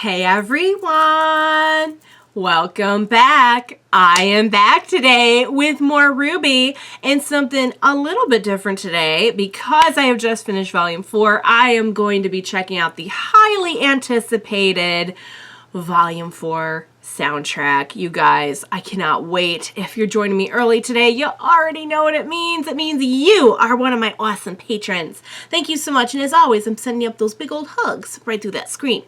Hey everyone! Welcome back. I am back today with more RWBY and something a little bit different today because I have just finished Volume 4. I am going to be checking out the highly anticipated Volume 4 soundtrack. You guys, I cannot wait. If you're joining me early today, you already know what it means. It means you are one of my awesome patrons. Thank you so much, and as always, I'm sending you up those big old hugs right through that screen.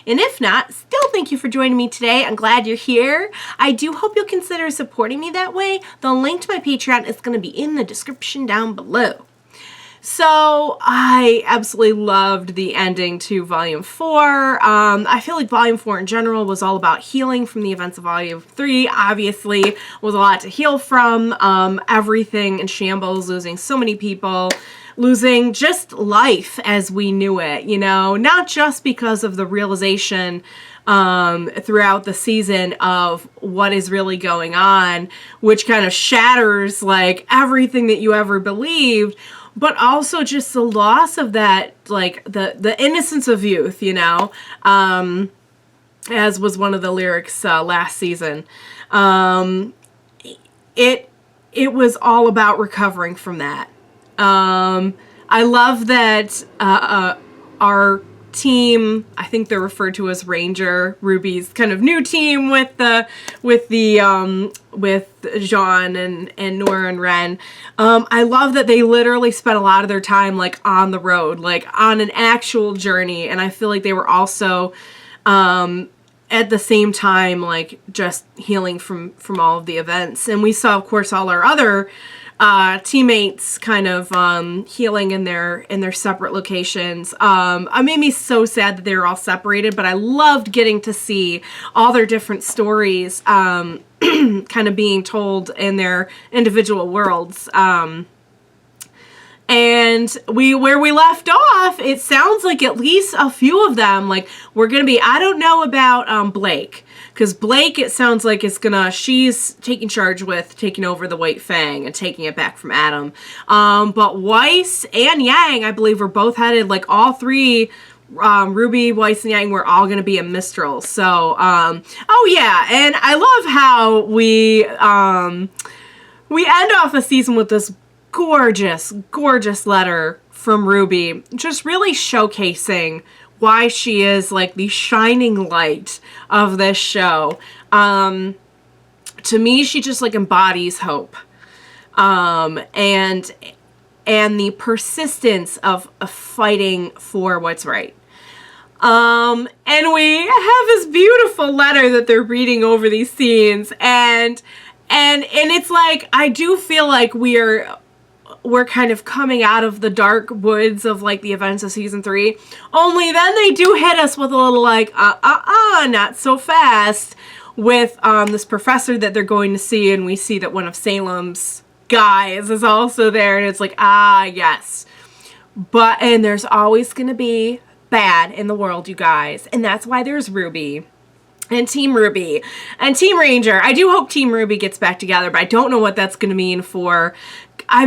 And if not, still thank you for joining me today. I'm glad you're here. I do hope you'll consider supporting me that way. The link to my Patreon is going to be in the description down below. So I absolutely loved the ending to Volume 4. I feel like Volume 4 in general was all about healing from the events of Volume 3. Obviously, was a lot to heal from. Everything in shambles, losing so many people. Losing just life as we knew it, you know, not just because of the realization throughout the season of what is really going on, which kind of shatters like everything that you ever believed, but also just the loss of that, like the innocence of youth, you know, as was one of the lyrics last season. It was all about recovering from that. I love that our team, I think they're referred to as Ranger, RWBY's kind of new team with Jean and Nora and Ren. I love that they literally spent a lot of their time like on the road, like on an actual journey, and I feel like they were also at the same time like just healing from all of the events. And we saw, of course, all our other teammates kind of healing in their separate locations. It made me so sad that they were all separated, but I loved getting to see all their different stories kind of being told in their individual worlds. And where we left off, it sounds like at least a few of them, like, we're going to be, I don't know about Blake, because Blake, it sounds like she's taking charge with taking over the White Fang and taking it back from Adam. But Weiss and Yang, I believe, were both headed, like, all three, RWBY, Weiss, and Yang were all going to be in Mistral. So, oh yeah, and I love how we end off the season with this gorgeous, gorgeous letter from RWBY, just really showcasing why she is like the shining light of this show. To me, she just like embodies hope. And the persistence of fighting for what's right. And we have this beautiful letter that they're reading over these scenes, and it's like, I do feel like we're kind of coming out of the dark woods of like the events of season 3, only then they do hit us with a little like not so fast with this professor that they're going to see, and we see that one of Salem's guys is also there, and it's like, yes, and there's always gonna be bad in the world, you guys, and that's why there's RWBY and Team RWBY and Team Ranger. I do hope Team RWBY gets back together, but I don't know what that's going to mean for, are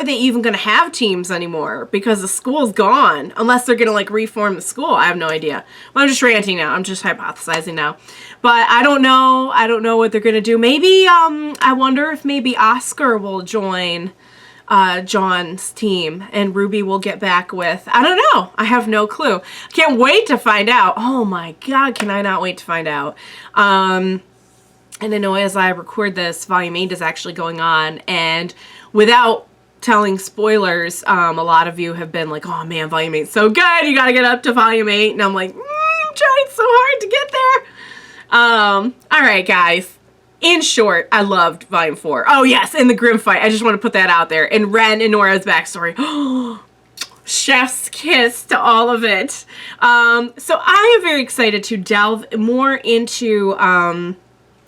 they even going to have teams anymore? Because the school's gone, unless they're going to like reform the school. I have no idea. Well, I'm just ranting now. I'm just hypothesizing now. But I don't know. I don't know what they're going to do. Maybe, I wonder if maybe Oscar will join John's team and RWBY will get back with, I don't know. I have no clue. Can't wait to find out. Oh my God, can I not wait to find out. And I know as I record this, Volume 8 is actually going on, and without telling spoilers, a lot of you have been like, oh man, Volume 8's so good, you gotta get up to Volume 8, and I'm like, I'm trying so hard to get there. Alright guys, in short, I loved Volume 4. Oh yes, and the Grimm fight, I just want to put that out there, and Ren and Nora's backstory. Chef's kiss to all of it. So I am very excited to delve more into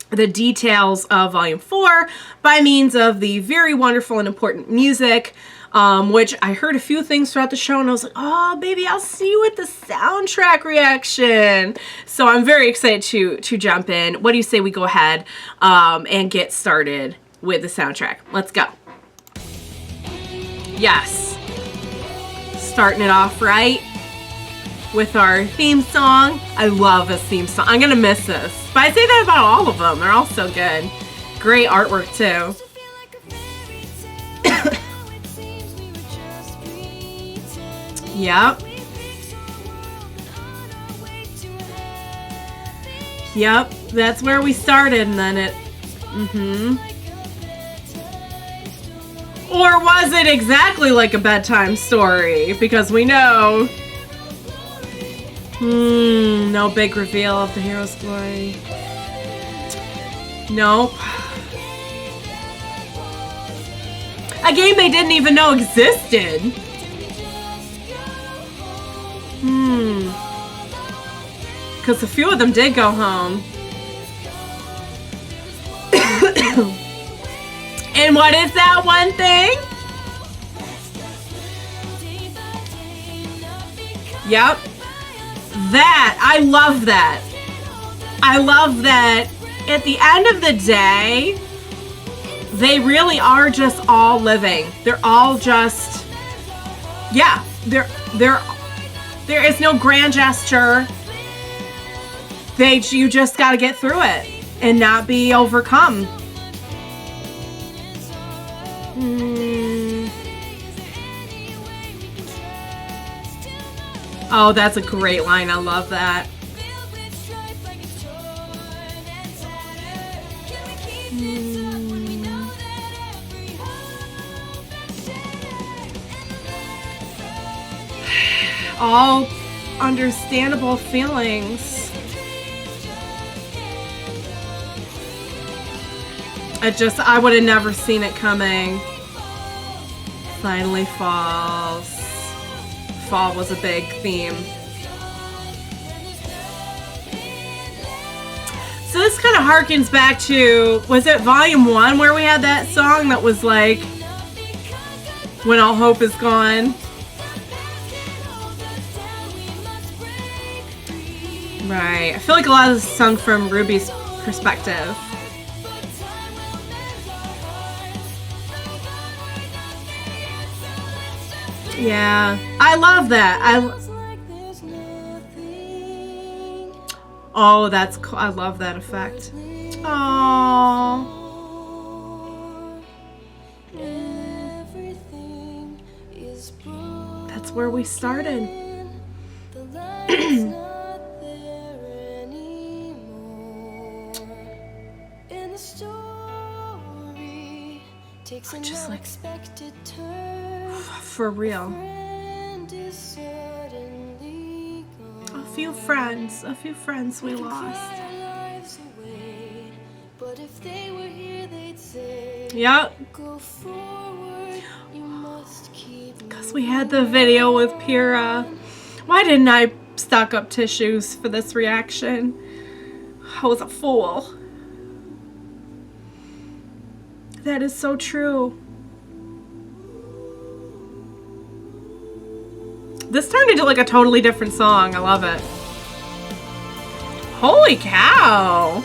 the details of Volume 4 by means of the very wonderful and important music, which I heard a few things throughout the show, and I was like, oh, baby, I'll see you at the soundtrack reaction. So I'm very excited to jump in. What do you say we go ahead and get started with the soundtrack? Let's go. Yes. starting it off right with our theme song. I love this theme song. I'm gonna miss this. But I say that about all of them. They're all so good. Great artwork too. Yep. Yep, that's where we started, and then it... Or was it exactly like a bedtime story? Because we know... no big reveal of the hero's glory. Nope. A game they didn't even know existed. Because a few of them did go home. And what is that one thing? Yep. That. I love that. I love that at the end of the day, they really are just all living. They're all just, yeah, there is no grand gesture. You just got to get through it and not be overcome. Oh, that's a great line. I love that. All understandable feelings. I would have never seen it coming. Finally falls. Fall was a big theme. So this kind of harkens back to, was it Volume 1 where we had that song that was like, When All Hope Is Gone? Right. I feel like a lot of this is sung from Ruby's perspective. Yeah, I love that. Oh, that's cool. I love that effect. Oh. That's where we started. Just like for real. A few friends we lost. Yep. Because we had the video with Pyrrha. Why didn't I stock up tissues for this reaction? I was a fool. That is so true. This turned into like a totally different song. I love it. Holy cow.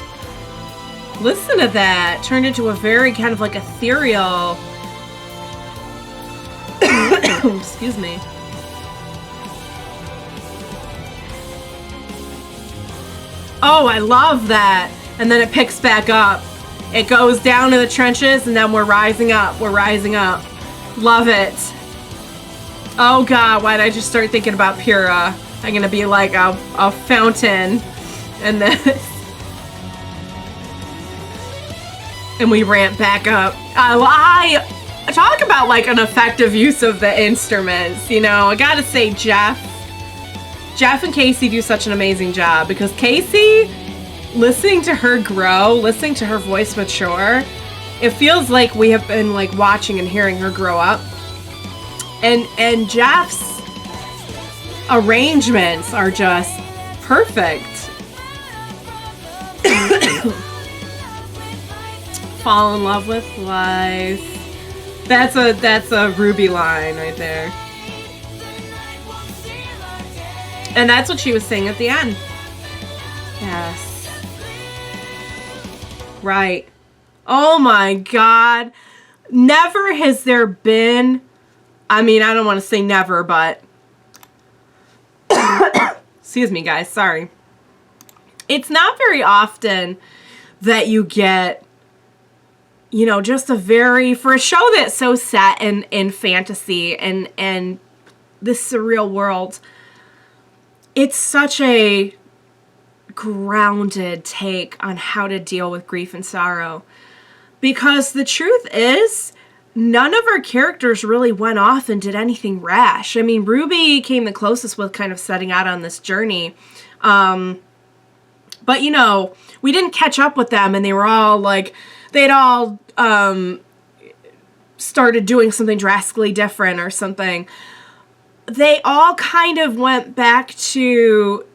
Listen to that. Turned into a very kind of like ethereal. Excuse me. Oh, I love that. And then it picks back up. It goes down to the trenches and then we're rising up. We're rising up. Love it. Oh God, why did I just start thinking about Pyrrha? I'm gonna be like a fountain and this. And we ramp back up. I talk about like an effective use of the instruments, you know. I gotta say Jeff and Casey do such an amazing job because Casey, listening to her grow, listening to her voice mature, it feels like we have been like watching and hearing her grow up. And Jeff's arrangements are just perfect. Fall in love with life. That's a RWBY line right there. And that's what she was saying at the end. Yes. Right. Oh my God. Never has there been, I mean, I don't want to say never, but Excuse me, guys. Sorry. It's not very often that you get, you know, just a very, for a show that's so set in fantasy and this surreal world, it's such a grounded take on how to deal with grief and sorrow. Because the truth is, none of our characters really went off and did anything rash. I mean, RWBY came the closest with kind of setting out on this journey. But, you know, we didn't catch up with them, and they were all, like, they'd all started doing something drastically different or something. They all kind of went back to,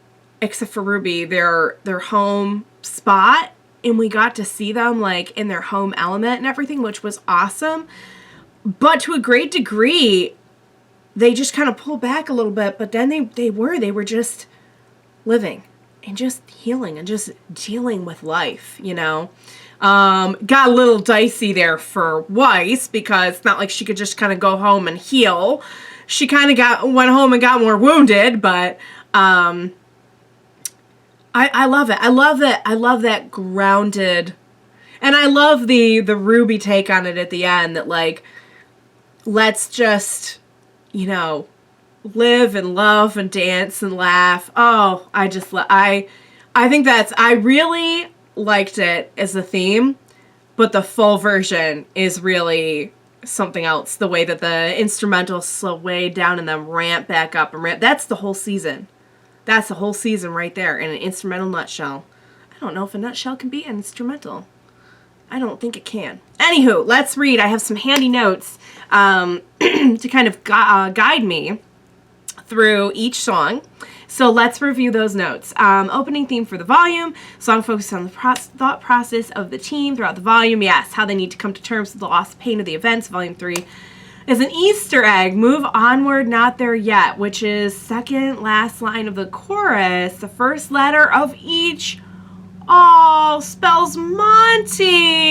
except for RWBY, their home spot, and we got to see them, like, in their home element and everything, which was awesome. But to a great degree, they just kind of pulled back a little bit, but then they were just living and just healing and just dealing with life, you know. Got a little dicey there for Weiss, because it's not like she could just kind of go home and heal. She kind of went home and got more wounded, but I love it. I love it. I love that grounded, and I love the RWBY take on it at the end, that, like, let's just, you know, live and love and dance and laugh. Oh, I think I really liked it as a theme, but the full version is really something else. The way that the instrumentals slow way down and then ramp back up and ramp. That's the whole season. That's the whole season right there in an instrumental nutshell. I don't know if a nutshell can be an instrumental. I don't think it can. Anywho, let's read. I have some handy notes to kind of guide me through each song. So let's review those notes. Opening theme for the volume. Song focuses on the thought process of the team throughout the volume. Yes, how they need to come to terms with the loss and pain of the events. Volume 3 is an Easter egg. Move onward, not there yet, which is second last line of the chorus. The first letter of each all spells Monty.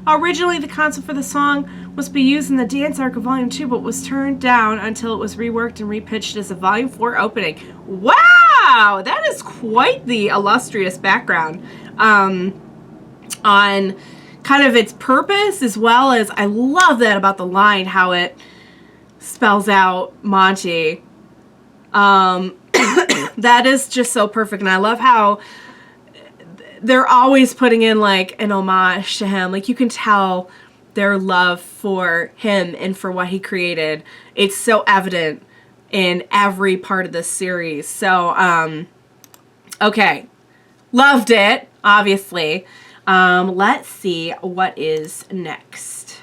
Originally, the concept for the song was to be used in the dance arc of Volume 2, but was turned down until it was reworked and repitched as a Volume 4 opening. Wow! That is quite the illustrious background on kind of its purpose, as well as, I love that about the line, how it spells out Monty. That is just so perfect, and I love how they're always putting in, like, an homage to him. Like, you can tell their love for him and for what he created. It's so evident in every part of this series. So, okay. Loved it, obviously. Let's see what is next.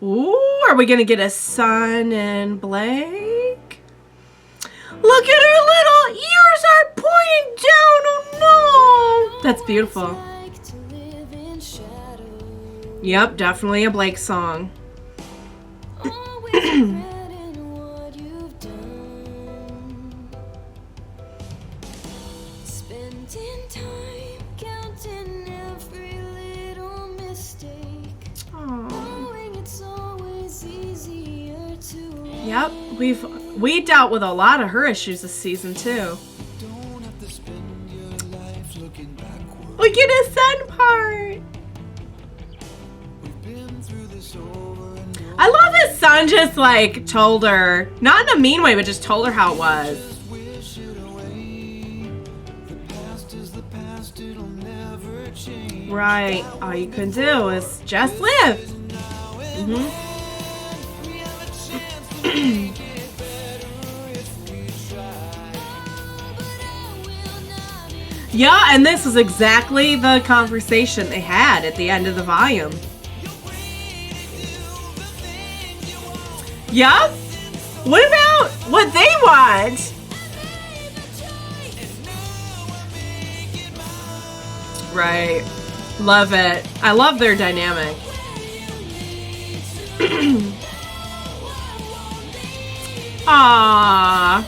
Ooh, are we going to get a Sun and Blake? Look at her little ears are pointing down. Oh no! That's beautiful. Yep, definitely a Blake song. Yep, we dealt with a lot of her issues this season too. Look at his son part. I love his son just, like, told her, not in a mean way, but just told her how it was. Right, all you can do is just live. Mm-hmm. Yeah, and this was exactly the conversation they had at the end of the volume. Yup. What about what they want? Right. Love it. I love their dynamic. Aww.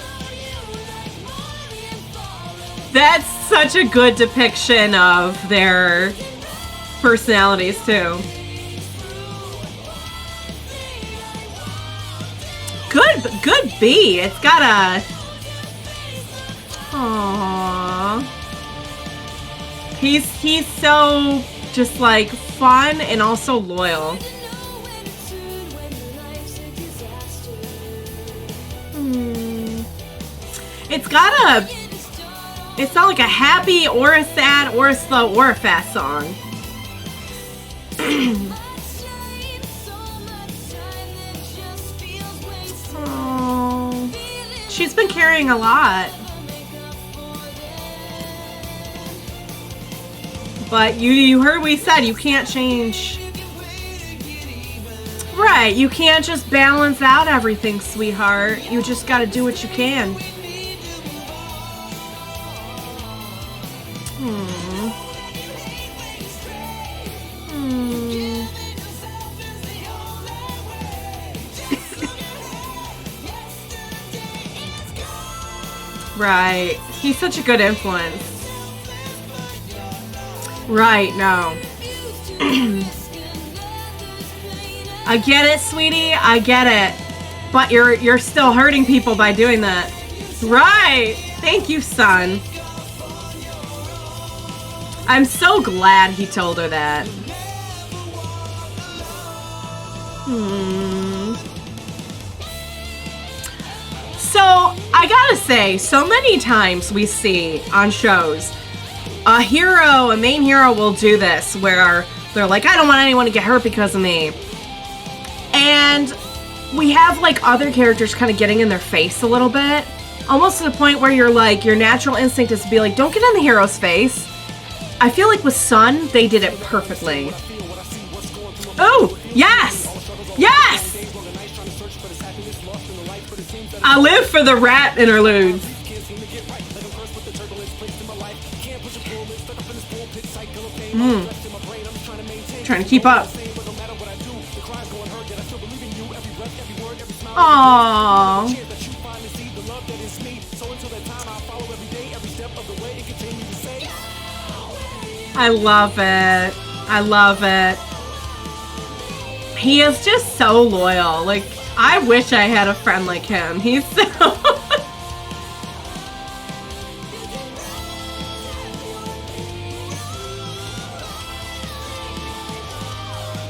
That's such a good depiction of their personalities too. good B. It's got a... Aww. He's so just like fun and also loyal. It's got a... It's not like a happy or a sad or a slow or a fast song. Oh, she's been carrying a lot. But you heard we said you can't change. Right, you can't just balance out everything, sweetheart. You just gotta do what you can. Right. He's such a good influence. Right, no. I get it, sweetie. I get it. But you're still hurting people by doing that. Right. Thank you, son. I'm so glad he told her that. So, I gotta say, so many times we see on shows, a main hero will do this, where they're like, I don't want anyone to get hurt because of me. And we have, like, other characters kind of getting in their face a little bit. Almost to the point where you're like, your natural instinct is to be like, don't get in the hero's face. I feel like with Sun, they did it perfectly. Oh, yes! Yes! I live for the rap interludes. Trying to keep up. Aww. I love it. I love it. He is just so loyal. Like, I wish I had a friend like him. He's so...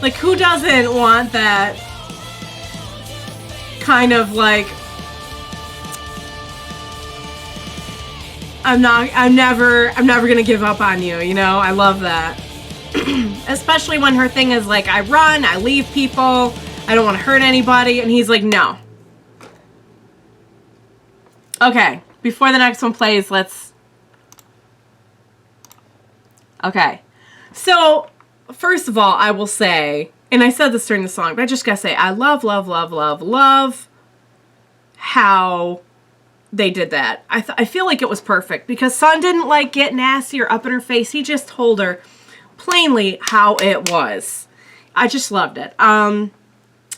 Like, who doesn't want that kind of like, I'm never gonna give up on you, you know? I love that. Especially when her thing is like, I run, I leave people, I don't want to hurt anybody, and he's like, no. Okay, before the next one plays, let's... Okay. So, first of all, I will say, and I said this during the song, but I just gotta say, I love, love, love, love, love how they did that. I feel like it was perfect, because Sun didn't, like, get nasty or up in her face. He just told her plainly how it was. I just loved it.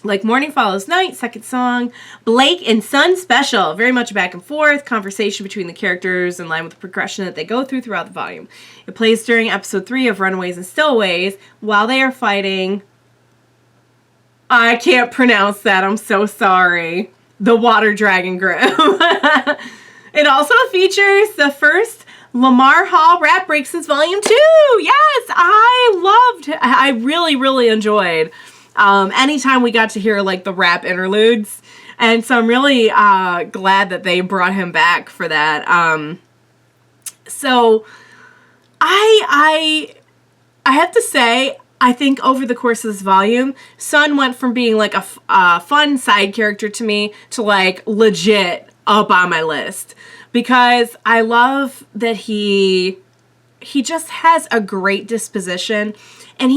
Like Morning Follows Night, second song. Blake and Sun special. Very much back and forth. Conversation between the characters in line with the progression that they go throughout the volume. It plays during episode 3 of Runaways and Stillaways while they are fighting... I can't pronounce that. I'm so sorry. The water dragon Grimm. It also features the first Lamar Hall rap break since volume 2. Yes, I really, really enjoyed anytime we got to hear like the rap interludes. And so I'm really glad that they brought him back for that. So I have to say, I think over the course of this volume, Sun went from being like a fun side character to me to like legit up on my list, because I love that he just has a great disposition, and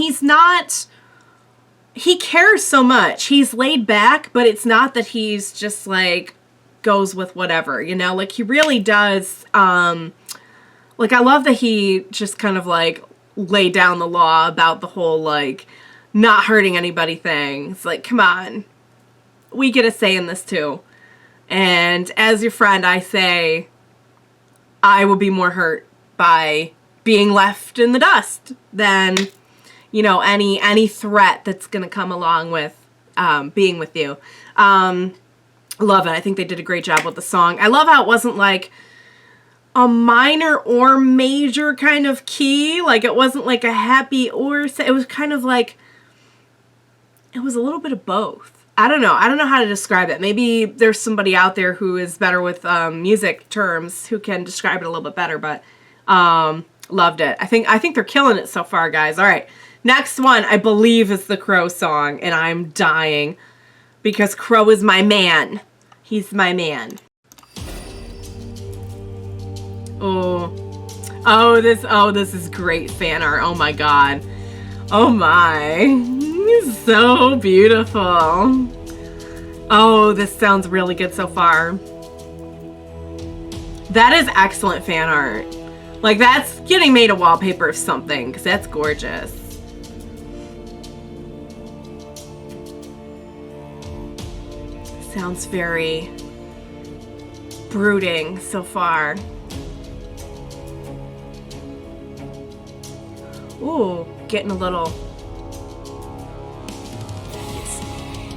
he cares so much. He's laid back, but it's not that he's just like goes with whatever, you know, like he really does. Like I love that he just kind of like lay down the law about the whole like not hurting anybody thing. It's like, come on, we get a say in this too. And as your friend, I say I would be more hurt by being left in the dust than, you know, any threat that's gonna come along with being with you. Love it. I think they did a great job with the song. I love how it wasn't like a minor or major kind of key. Like it wasn't like a happy or it was kind of like, it was a little bit of both. I don't know. I don't know how to describe it. Maybe there's somebody out there who is better with music terms who can describe it a little bit better, but loved it. I think they're killing it so far, guys. All right. Next one, I believe, is the Qrow song, and I'm dying because Qrow is my man. He's my man. This is great fan art. Oh my god. Oh my. He's so beautiful. Oh, this sounds really good so far. That is excellent fan art. Like, that's getting made a wallpaper of something, because that's gorgeous. Sounds very brooding so far. Ooh, getting a little...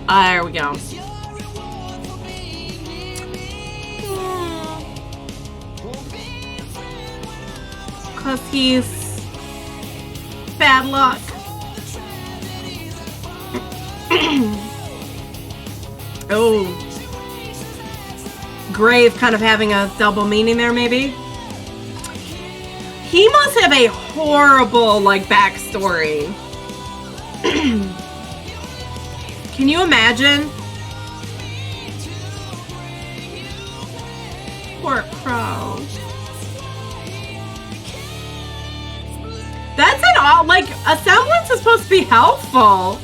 there we go. Because he's bad luck. Oh. Grave kind of having a double meaning there, maybe? He must have a horrible, like, backstory. Can you imagine? Poor Qrow. That's an all, like, a semblance is supposed to be helpful.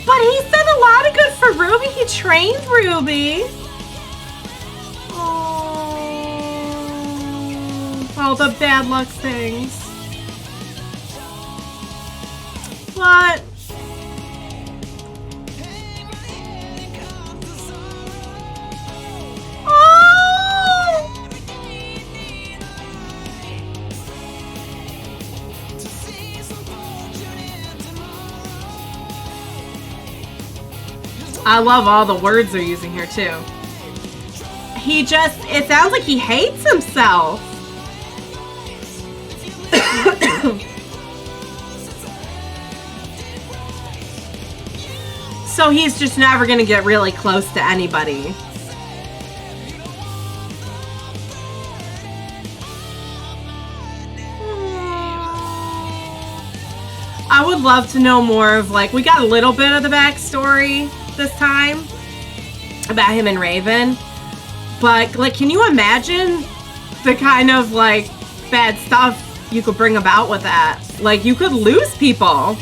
But he's done a lot of good for RWBY. He trained RWBY. Oh, all the bad luck things. What? I love all the words they're using here, too. He just, it sounds like he hates himself. So he's just never going to get really close to anybody. I would love to know more of, like, we got a little bit of the backstory this time about him and Raven, but, like, can you imagine the kind of, like, bad stuff you could bring about with that? Like, you could lose people.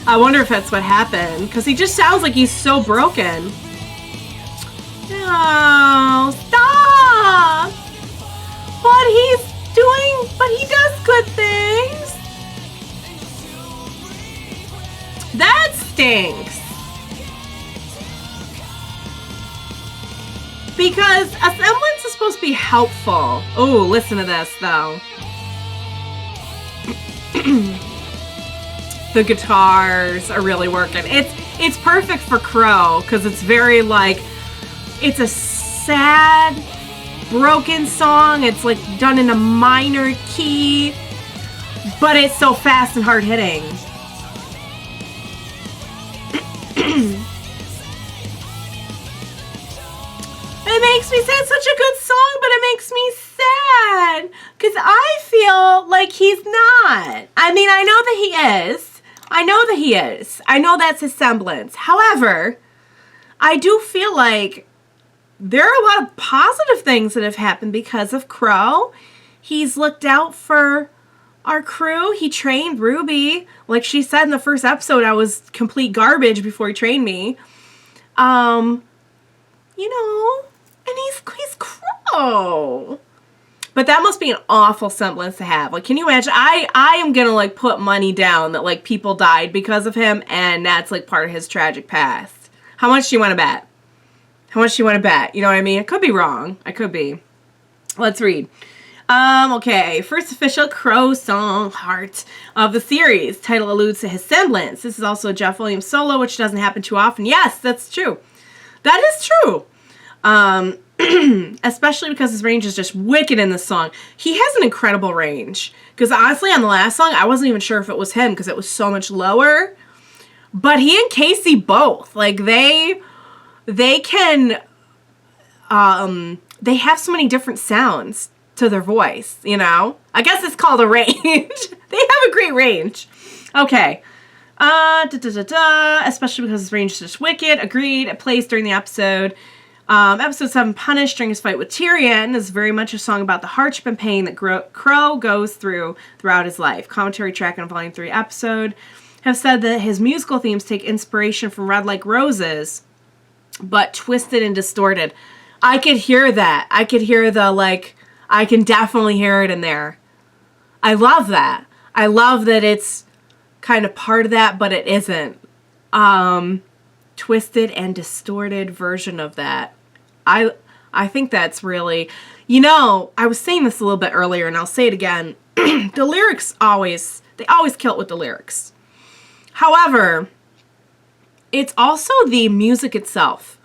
I wonder if that's what happened, because he just sounds like he's so broken. No, stop! But he does good things. That stinks. Because a semblance is supposed to be helpful. Oh, listen to this, though. The guitars are really working. It's perfect for Qrow, because it's very, like, it's a sad, broken song. It's, like, done in a minor key, but it's so fast and hard-hitting. It makes me sad. Such a good song, but it makes me sad because I feel like he's not. I mean, I know that he is. I know that he is. I know that's his semblance. However, I do feel like there are a lot of positive things that have happened because of Qrow. He's looked out for our crew. He trained RWBY. Like she said in the first episode, I was complete garbage before he trained me. You know, and he's Qrow. But that must be an awful semblance to have. Like, can you imagine? I am gonna, like, put money down that, like, people died because of him, and that's, like, part of his tragic past. How much do you want to bet? How much do you want to bet? You know what I mean? I could be wrong. I could be. Let's read. Okay, first official Qrow song, Heart, of the series. Title alludes to his semblance. This is also a Jeff Williams solo, which doesn't happen too often. Yes, that's true. That is true. Especially because his range is just wicked in this song. He has an incredible range. Because honestly, on the last song, I wasn't even sure if it was him because it was so much lower. But he and Casey both, like, they can, they have so many different sounds to their voice, you know? I guess it's called a range. They have a great range. Okay. Especially because his range is just wicked. Agreed. It plays during the episode. Episode 7, Punished, during his fight with Tyrion, is very much a song about the hardship and pain that Qrow goes throughout his life. Commentary track in a Volume 3 episode have said that his musical themes take inspiration from Red Like Roses, but twisted and distorted. I could hear that. I could hear the, like, I can definitely hear it in there. I love that. I love that it's kind of part of that, but it isn't. Twisted and distorted version of that. I think that's really, you know, I was saying this a little bit earlier and I'll say it again. The lyrics they always kill it with the lyrics. However, it's also the music itself.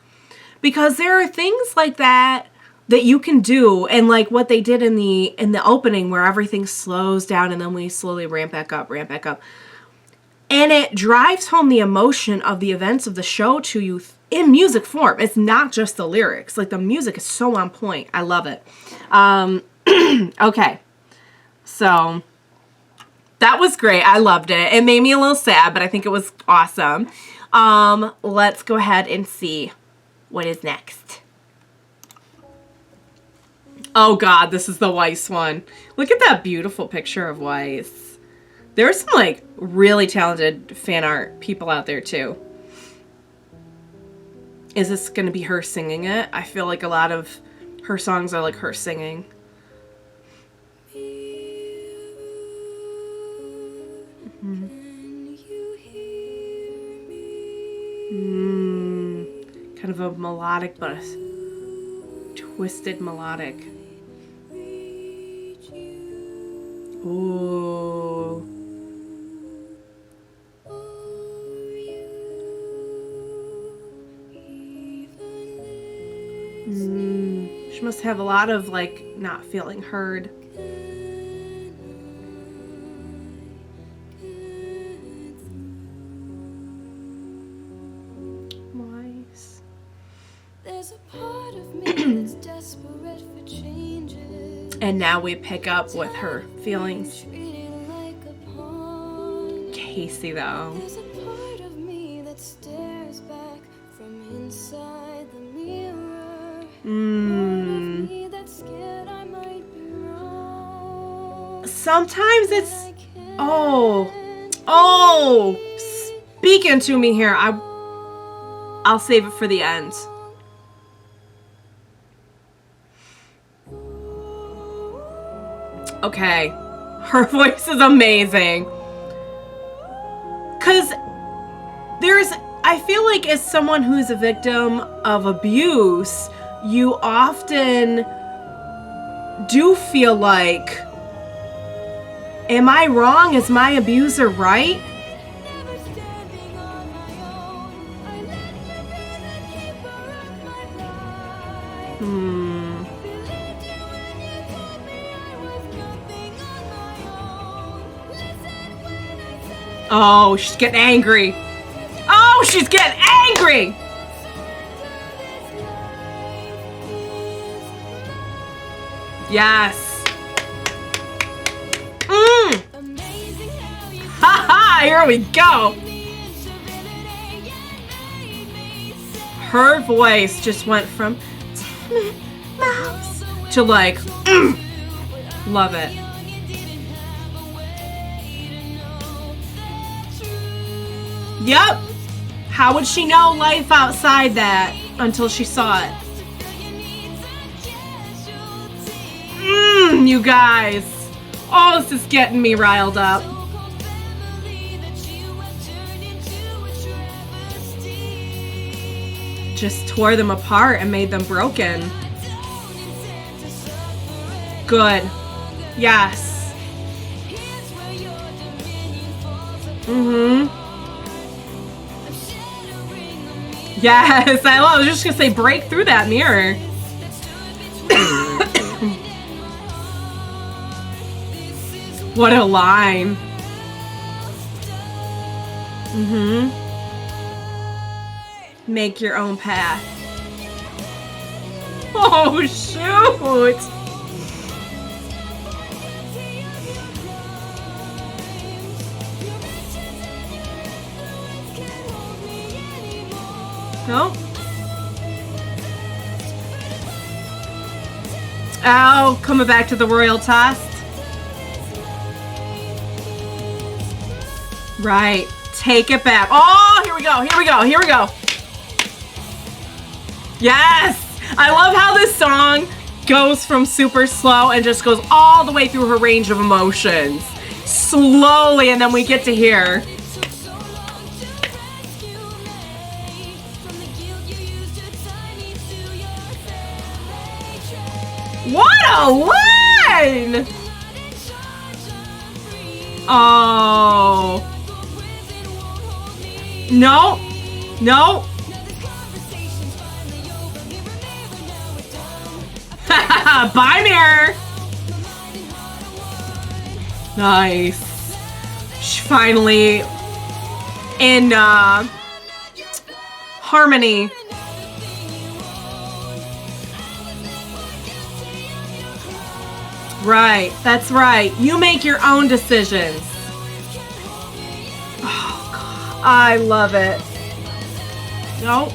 Because there are things like that you can do, and like what they did in the opening where everything slows down and then we slowly ramp back up. And it drives home the emotion of the events of the show to you in music form. It's not just the lyrics. Like, the music is so on point. I love it. Okay. So, that was great. I loved it. It made me a little sad, but I think it was awesome. Let's go ahead and see what is next. Oh, God. This is the Weiss one. Look at that beautiful picture of Weiss. There's some, like, really talented fan art people out there, too. Is this going to be her singing it? I feel like a lot of her songs are, like, her singing. Kind of a melodic, but a twisted melodic. Ooh. She must have a lot of, like, not feeling heard. Weiss. There's a part of me that's desperate for changes. And now we pick up with her feelings. Casey, though. There's a part of me that stares back from inside the mirror. Sometimes it's speaking to me here. I'll save it for the end. Okay, her voice is amazing. Cause I feel like as someone who's a victim of abuse, you often do feel like, am I wrong? Is my abuser right? Oh, she's getting angry. Oh, she's getting angry. Yes. Haha, here we go. Her voice just went from mouse to like, love it. Yep. How would she know life outside that until she saw it? You guys. Oh, this is getting me riled up. Just tore them apart and made them broken. Good. Yes. Mm-hmm. Yes, I was just gonna say, break through that mirror. What a line. Mm-hmm. Make your own path. Oh, shoot. No. Oh, coming back to the royal toss. Right. Take it back. Oh, here we go. Here we go. Here we go. Yes. I love how this song goes from super slow and just goes all the way through her range of emotions. Slowly, and then we get to here. What a line! Oh. No. No. Bye, mirror. Nice. She finally in harmony. Right, that's right. You make your own decisions. Oh, God. I love it. Nope.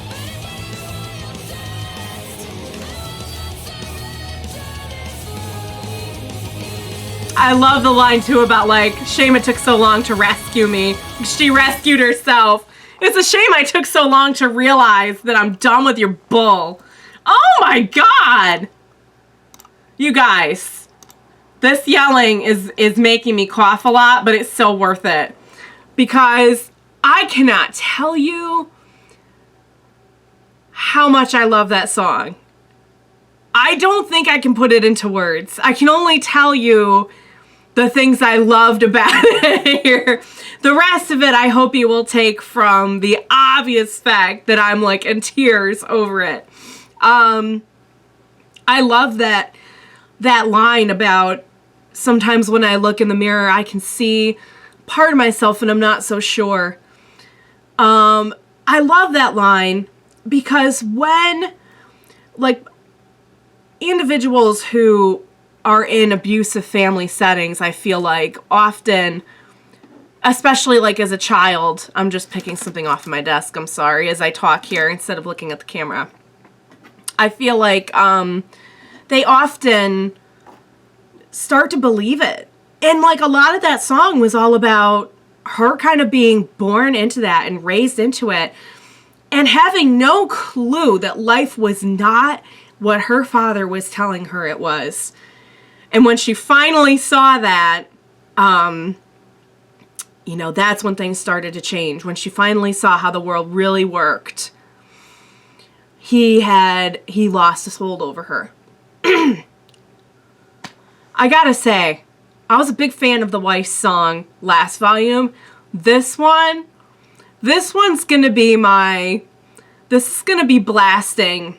I love the line too about like, shame it took so long to rescue me. She rescued herself. It's a shame I took so long to realize that I'm done with your bull. Oh my God. You guys, this yelling is making me cough a lot, but it's so worth it. Because I cannot tell you how much I love that song. I don't think I can put it into words. I can only tell you the things I loved about it here. The rest of it, I hope you will take from the obvious fact that I'm like in tears over it. I love that line about sometimes when I look in the mirror, I can see part of myself and I'm not so sure. I love that line because when like individuals who are in abusive family settings, I feel like often, especially like as a child, I'm just picking something off of my desk, I'm sorry, as I talk here instead of looking at the camera. I feel like they often start to believe it. And like a lot of that song was all about her kind of being born into that and raised into it and having no clue that life was not what her father was telling her it was. And when she finally saw that, you know, that's when things started to change. When she finally saw how the world really worked, he lost his hold over her. I gotta say, I was a big fan of the Weiss song last volume. This one's gonna be this is gonna be blasting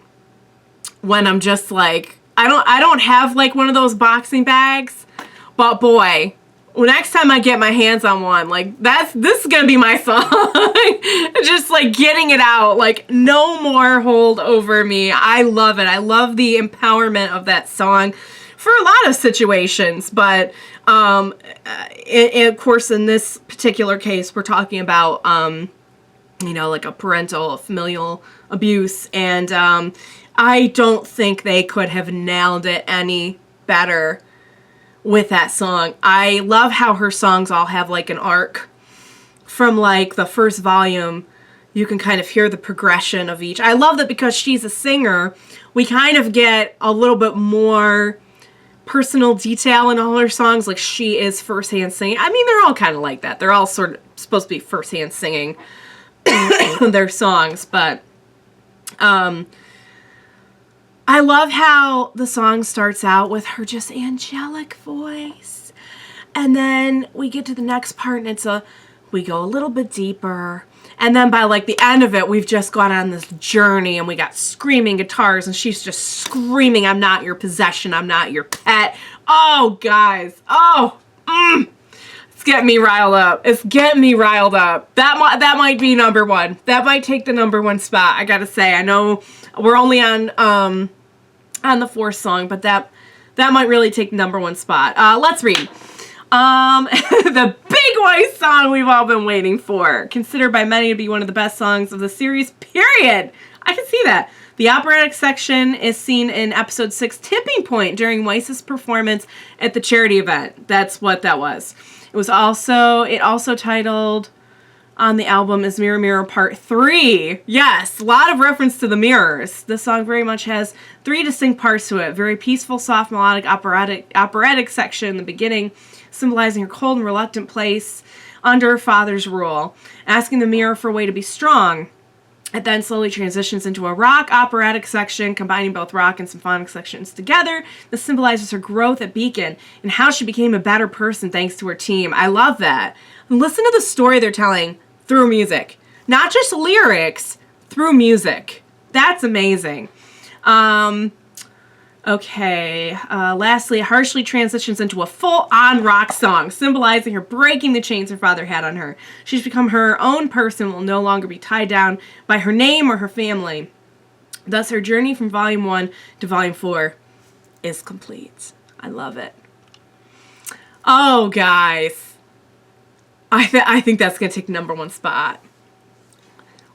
when I'm just like, I don't have like one of those boxing bags, but boy, next time I get my hands on one, like this is gonna be my song. Just like getting it out, like no more hold over me. I love it. I love the empowerment of that song for a lot of situations, but of course in this particular case we're talking about you know, like a familial abuse, and I don't think they could have nailed it any better with that song. I love how her songs all have like an arc. From like the first volume, you can kind of hear the progression of each. I love that because she's a singer, we kind of get a little bit more personal detail in all her songs. Like she is firsthand singing. I mean, they're all kind of like that. They're all sort of supposed to be firsthand singing their songs, but I love how the song starts out with her just angelic voice. And then we get to the next part and we go a little bit deeper. And then by like the end of it, we've just gone on this journey and we got screaming guitars and she's just screaming, "I'm not your possession, I'm not your pet." Oh, guys. Oh, it's getting me riled up. It's getting me riled up. That might be number one. That might take the number one spot, I gotta say. I know we're only on the fourth song, but that might really take the number one spot. Let's read. The big Weiss song we've all been waiting for. Considered by many to be one of the best songs of the series, period. I can see that. The operatic section is seen in episode 6, Tipping Point, during Weiss's performance at the charity event. That's what that was. It also titled on the album is Mirror Mirror Part 3. Yes, a lot of reference to the mirrors. This song very much has 3 distinct parts to it. Very peaceful, soft, melodic, operatic section in the beginning, symbolizing her cold and reluctant place under her father's rule, asking the mirror for a way to be strong. It then slowly transitions into a rock operatic section, combining both rock and symphonic sections together. This symbolizes her growth at Beacon and how she became a better person thanks to her team. I love that. Listen to the story they're telling through music. Not just lyrics, through music. That's amazing. Okay, lastly, it harshly transitions into a full-on rock song, symbolizing her breaking the chains her father had on her. She's become her own person, will no longer be tied down by her name or her family. Thus, her journey from Volume 1 to Volume 4 is complete. I love it. Oh, guys. I think that's going to take number one spot.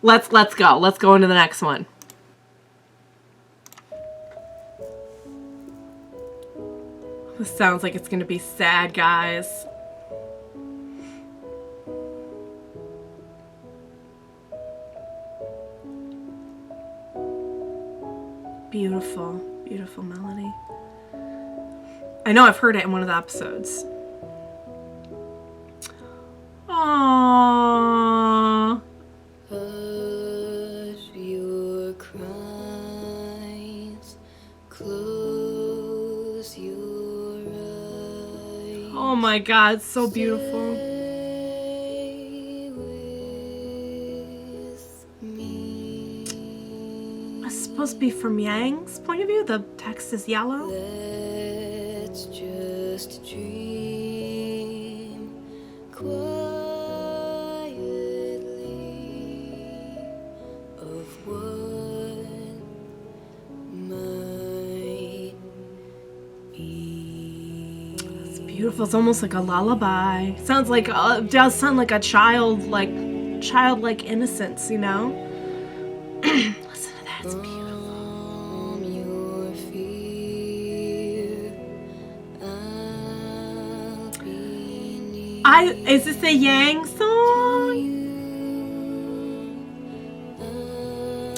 Let's go. Let's go into the next one. This sounds like it's going to be sad, guys. Beautiful, beautiful melody. I know I've heard it in one of the episodes. Aww. Hush your cries, close your eyes. Oh my God, it's so beautiful. Stay with me. It's supposed to be from Yang's point of view. The text is yellow. Let's just dream quietly of what might be. It's beautiful. It's almost like a lullaby. Sounds like it does sound like a childlike innocence, you know. Listen to that. It's beautiful. Calm your fear. I'll be near Is this a Yang song? you.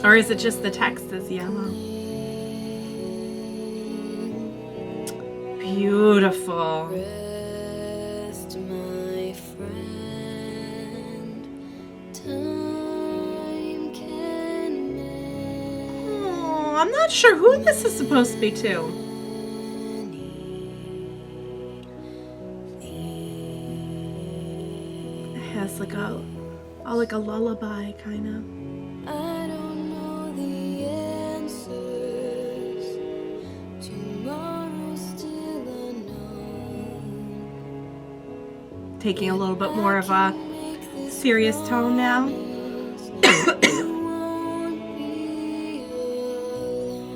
Or is it just the text is yellow? Beautiful. Rest, my friend. Time can mend Oh, I'm not sure who this is supposed to be to. It has like a lullaby kind of. I don't know the answers. Tomorrow's still unknown. Taking a little bit more of a serious tone now. You won't be alone.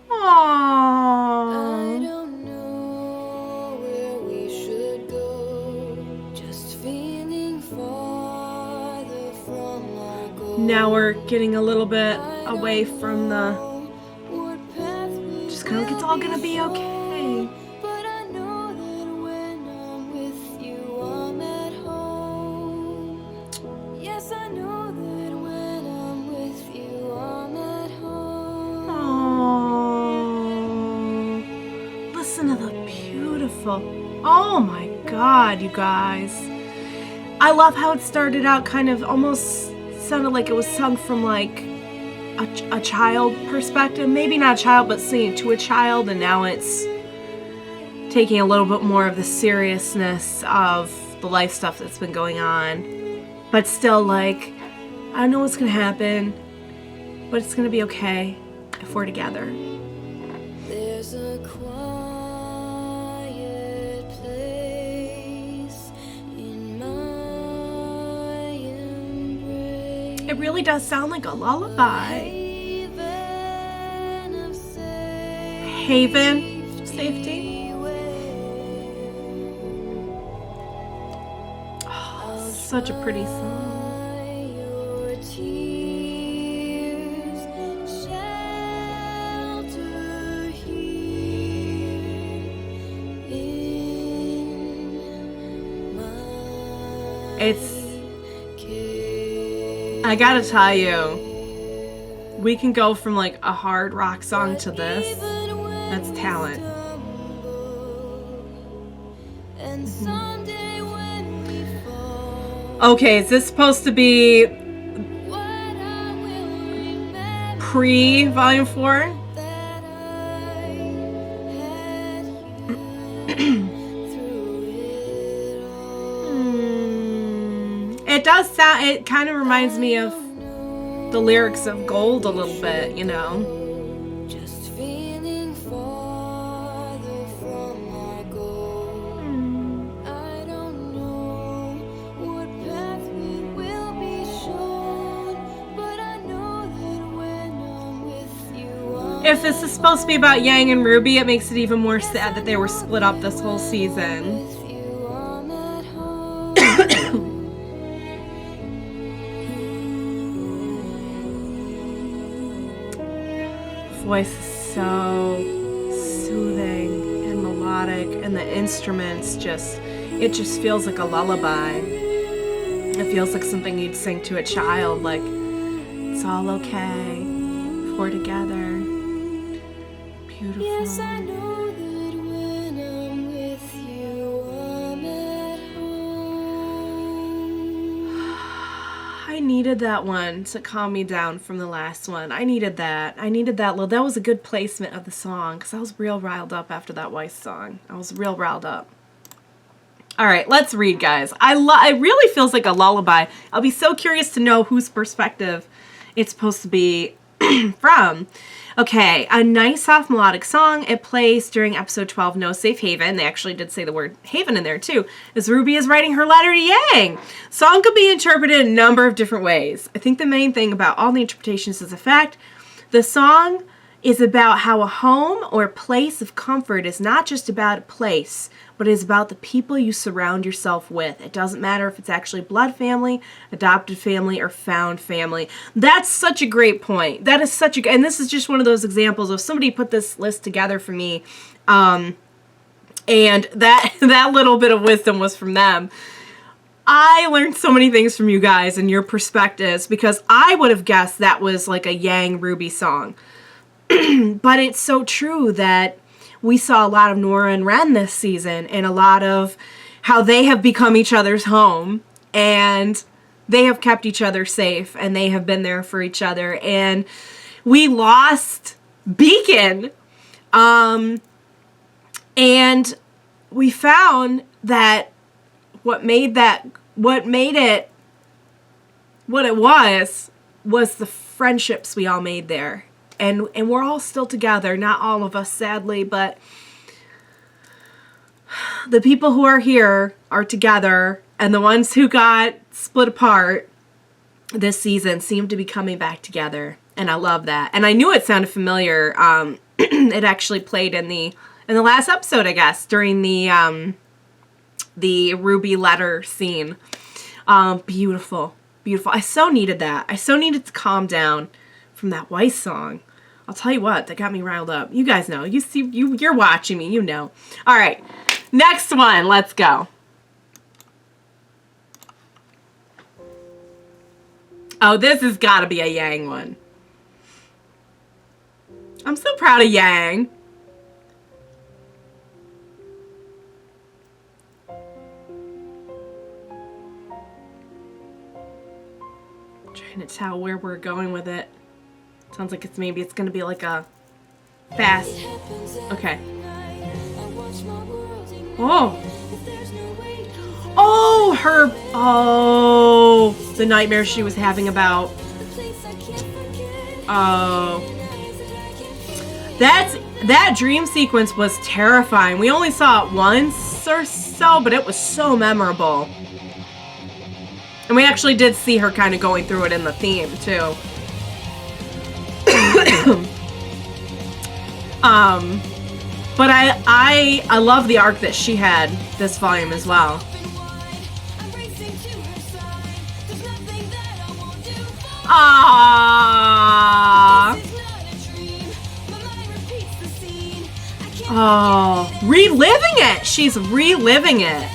I Aww. don't know where we should go. Just feeling farther from our goal. Now we're getting a little bit away from the. What path we Just kind of like it's all gonna be okay. But I know that when I'm with you, I'm at home. Yes, I know that when I'm with you, I'm at home. Aww. Listen to the beautiful. Oh my God, you guys. I love how it started out kind of almost sounded like it was sung from like a child perspective. Maybe not a child, but singing to a child, and now it's taking a little bit more of the seriousness of the life stuff that's been going on. But still, like, I don't know what's gonna happen, but it's gonna be okay if we're together. There's a quiet place in my embrace. It really does sound like a lullaby. Haven of safety. Oh, such a pretty song. I gotta tell you, we can go from like a hard rock song to this. That's talent. Okay, is this supposed to be pre-Volume 4? It does sound, it kind of reminds me of the lyrics of Gold a little bit, you know. Just feeling farther from our goal. I don't know what path we will be shown, but I know that when I'm with you, If this is supposed to be about Yang and Ruby, it makes it even more sad that they were split up this whole season. with you, I'm at home. Voice is so soothing and melodic, and the instruments it just feels like a lullaby. It feels like something you'd sing to a child, like, it's all okay if we're together. Beautiful. Yes, I know that when I'm with you, I'm at home. I needed that one to calm me down from the last one. I needed that. That was a good placement of the song, because I was real riled up after that Weiss song. I was real riled up. All right, let's read, guys. It really feels like a lullaby. I'll be so curious to know whose perspective it's supposed to be from. Okay, a nice soft melodic song. It plays during episode 12, No Safe Haven. They actually did say the word haven in there too, as Ruby is writing her letter to Yang. Song could be interpreted in a number of different ways. I think the main thing about all the interpretations is the fact the song is about how a home or place of comfort is not just about a place, but is about the people you surround yourself with. It doesn't matter if it's actually blood family, adopted family, or found family. That's such a great point. That is such a, and this is just one of those examples of somebody put this list together for me, and that little bit of wisdom was from them. I learned so many things from you guys and your perspectives, because I would have guessed that was like a Yang Ruby song. But it's so true that we saw a lot of Nora and Ren this season, and a lot of how they have become each other's home, and they have kept each other safe, and they have been there for each other. And we lost Beacon, and we found that what made it what it was the friendships we all made there. And we're all still together, not all of us, sadly, but the people who are here are together, and the ones who got split apart this season seem to be coming back together, and I love that. And I knew it sounded familiar. It actually played in the last episode, I guess, during the Ruby letter scene. Beautiful, beautiful. I so needed that. I so needed to calm down from that Weiss song. I'll tell you what, that got me riled up. You guys know. You see, you're watching me. You know. All right, next one. Let's go. Oh, this has got to be a Yang one. I'm so proud of Yang. Trying to tell where we're going with it. Sounds like maybe it's gonna be like a fast. Okay. Oh. Oh, the nightmare she was having about. Oh. That dream sequence was terrifying. We only saw it once or so, but it was so memorable. And we actually did see her kind of going through it in the theme, too. But I love the arc that she had this volume as well. Aww. Oh, reliving it. She's reliving it.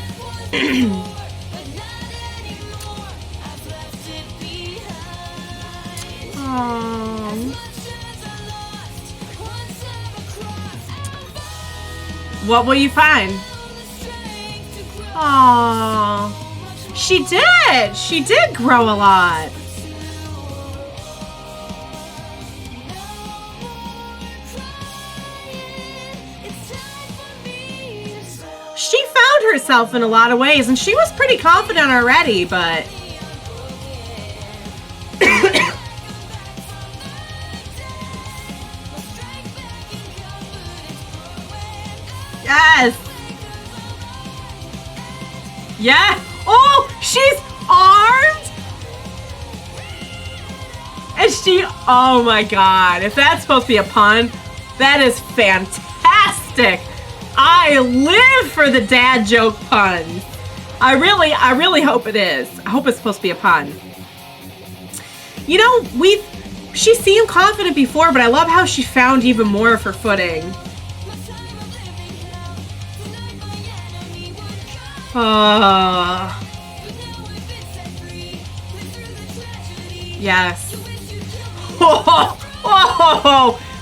Oh. What will you find? Oh, she did. She did grow a lot. She found herself in a lot of ways, and she was pretty confident already, but... Yes! Yeah! Oh! She's armed! And she... Oh my god. If that's supposed to be a pun, that is fantastic! I live for the dad joke puns. I really hope it is. I hope it's supposed to be a pun. You know, she seemed confident before, but I love how she found even more of her footing. Yes.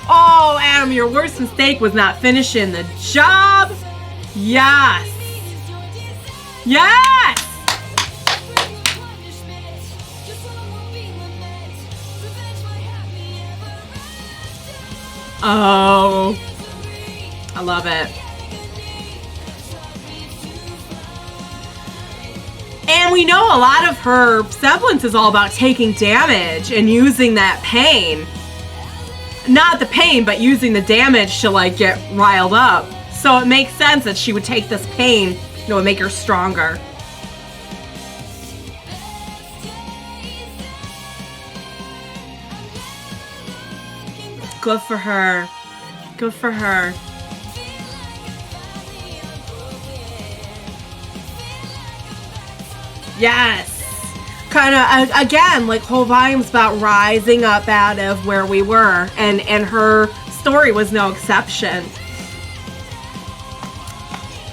Oh, Adam, your worst mistake was not finishing the job. Yes. Yes. Oh, I love it. And we know a lot of her semblance is all about taking damage and using that pain. Not the pain, but using the damage to, like, get riled up. So it makes sense that she would take this pain, you know, and make her stronger. Good for her. Good for her. Yes. Kind of, again, like, whole volume's about rising up out of where we were, and her story was no exception.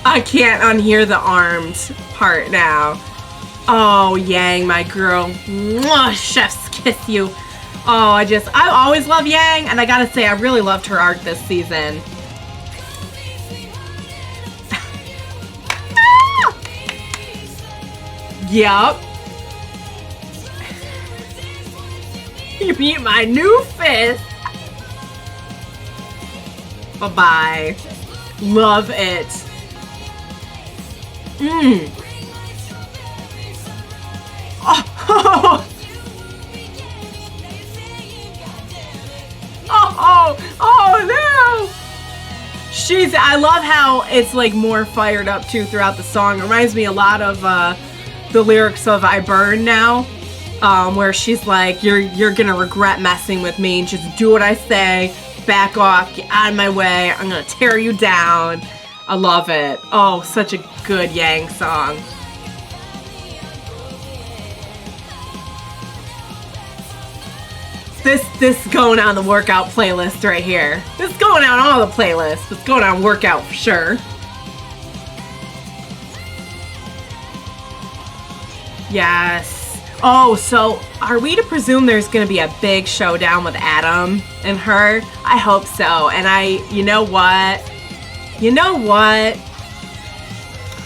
I can't unhear the armed part now. Oh, Yang, my girl. Mwah, chef's kiss you. Oh, I always love Yang, and I gotta say, I really loved her arc this season. Yup. You beat my new fist. Bye-bye. Love it. Oh. Oh no. I love how it's like more fired up too throughout the song. It reminds me a lot of the lyrics of I Burn Now. Where she's like, you're gonna regret messing with me. Just do what I say. Back off. Get out of my way. I'm gonna tear you down. I love it. Oh, such a good Yang song. This going on the workout playlist right here. This is going on all the playlists. It's going on workout for sure. Yes. Oh, so are we to presume there's going to be a big showdown with Adam and her? I hope so. And you know what? You know what?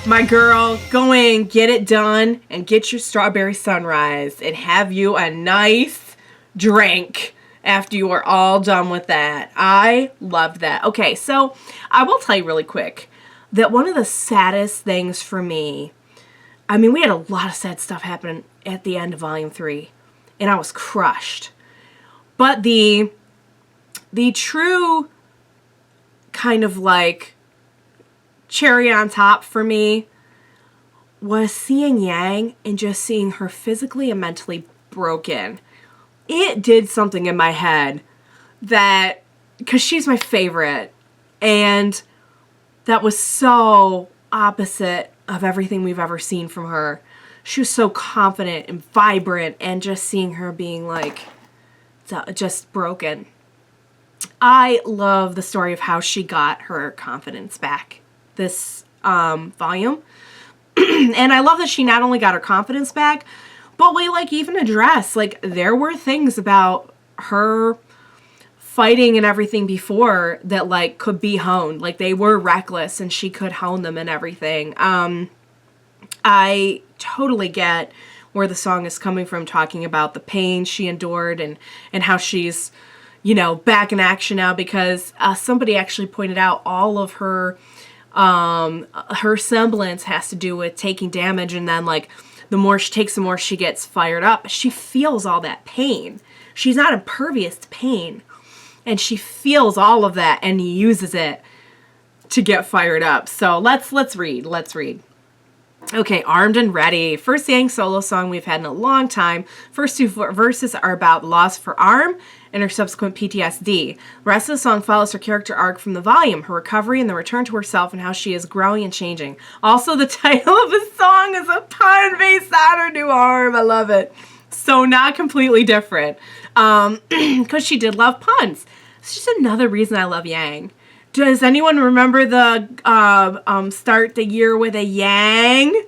My girl, go in, get it done, and get your strawberry sunrise and have you a nice drink after you are all done with that. I loved that. Okay, so I will tell you really quick that one of the saddest things for me, I mean, we had a lot of sad stuff happen at the end of Volume 3, and I was crushed. But the true kind of like cherry on top for me was seeing Yang and just seeing her physically and mentally broken. It did something in my head that, because she's my favorite, and that was so opposite of everything we've ever seen from her. She was so confident and vibrant, and just seeing her being like just broken. I love the story of how she got her confidence back this volume. And I love that she not only got her confidence back, but we like even address, like, there were things about her fighting and everything before that like could be honed. Like, they were reckless and she could hone them and everything. I totally get where the song is coming from, talking about the pain she endured and how she's, you know, back in action now, because somebody actually pointed out all of her semblance has to do with taking damage, and then like the more she takes, the more she gets fired up. She feels all that pain. She's not impervious to pain, and she feels all of that and uses it to get fired up. So let's read. Okay, Armed and Ready. First Yang solo song we've had in a long time. First two verses are about loss for Arm and her subsequent PTSD. The rest of the song follows her character arc from the volume, her recovery and the return to herself, and how she is growing and changing. Also, the title of the song is a pun based on her new arm. I love it. So not completely different. Because she did love puns. It's just another reason I love Yang. Does anyone remember the start the year with a Yang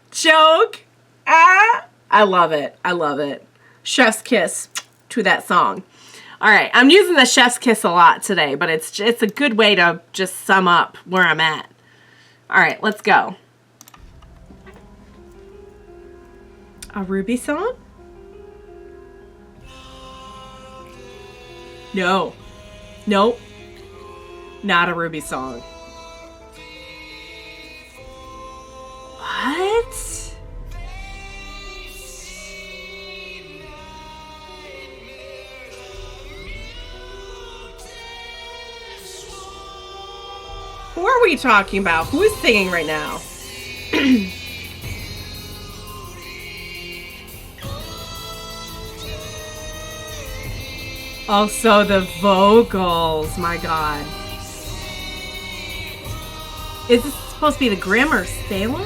joke? I love it. I love it. Chef's kiss to that song. All right, I'm using the chef's kiss a lot today, but it's a good way to just sum up where I'm at. All right, let's go. A RWBY song? No. Nope. Not a RWBY song. What? Who are we talking about? Who is singing right now? Also the vocals, my god. Is this supposed to be the Grimm or Salem?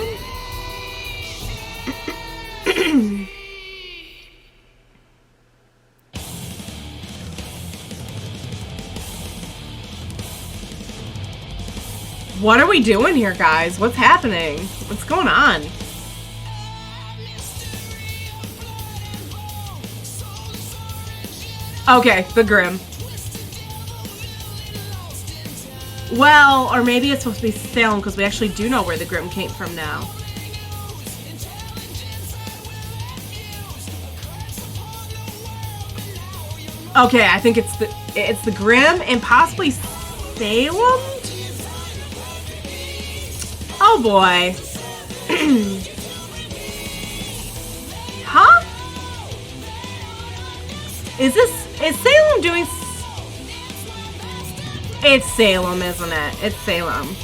What are we doing here, guys? What's happening? What's going on? Okay, the Grimm. Well, or maybe it's supposed to be Salem, because we actually do know where the Grimm came from now. Okay, I think it's the Grimm and possibly Salem? Oh boy. Huh? Is Salem doing... It's Salem, isn't it? It's Salem.